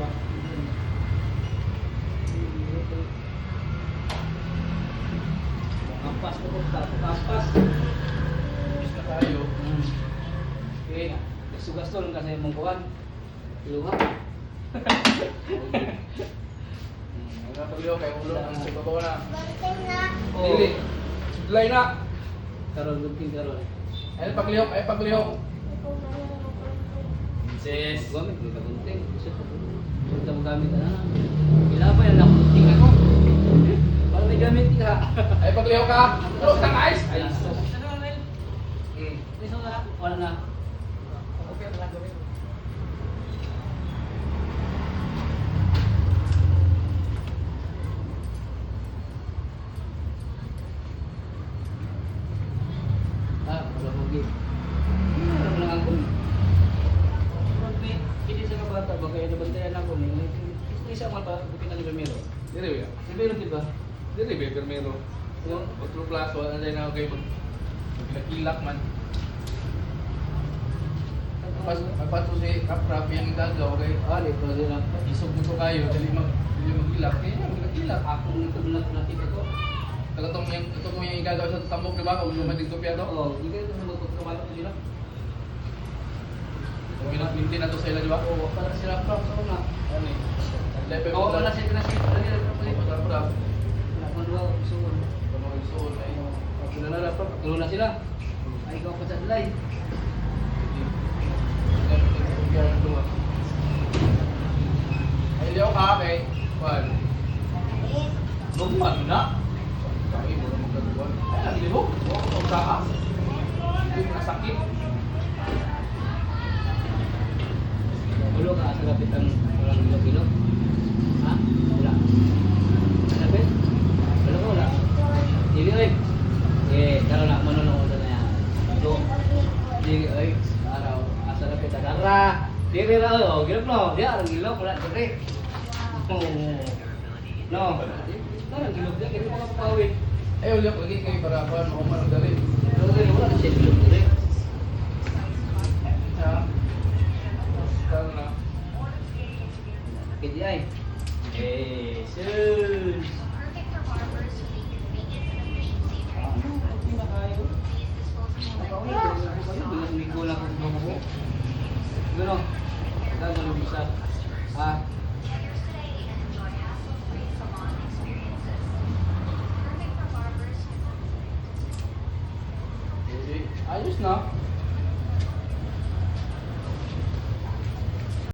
pa. Kampas ko po, kampas. Tapos na tayo. Okay, sugas to lang kasi mong kuhan. Luha. Ang napaglaw kay ulo ang sa baba na. Oh. Dili. Sudlay na. Karon gunting karon. Ay paglihok, ay paglihok. Sis. Gamit kita gunting. Kita mo gamit na. Ilabay na ako gunting ako. Para may gamit ka. Ay paglihok ka. Tulog ka guys. Ay, Hmm. wala na. Okay na lang gawin. Ah, wala mo gi. Wala mo lang ako. Hindi sa kabata ba kaya nabantayan ako ni. Isa mo pa bukit ni Ramiro. Dili ba? Ramiro di ba? Dili ba permero? Yung Otro plato na dai na kay magkilak man. Pas si kaprap yang gagaw kay ali ko din lang. isog mo to kayo dili magilak kay magilak. Ako nito na nakita ko. Tagatong yang ito mo yung igagaw sa tambok di ba? Kung lumadig to piya to. Oh, hindi ko sa mga kamalak nila. Kung minti na to sa ila di ba? Oh, para sila pa sa una. Ano eh? Level Oh, wala siya na siya. Dali lang pa Pasar pa. Wala man daw suon. Ano yung suon ay Pag na pa, tulo na sila. Ay ko pa sa dalay. Ay liyaw ka kay Juan. Lugman na. Kami mo naman gagawin. Ay, naglibog. Huwag ka. Hindi mo nasakit. Ulo ka sa kapit ang walang ilog-ilog. Ha? Wala. Kapit? Wala ko wala. Dili oy. Karon na manunong ko na yan. Do. Dili oy. Araw asa kapit ara. Dili ra oh, gilok no. Dia ang gilok wala dire. No. Parang gilok dia kini mga papawid. Ay, uliyak lagi kay para Juan. Makumar dari. Pero dili wala siya gilok dire. Ha? Kaya na. Kidi ay. Jesus. Gano? Gano bisa? Ah. Ayos na.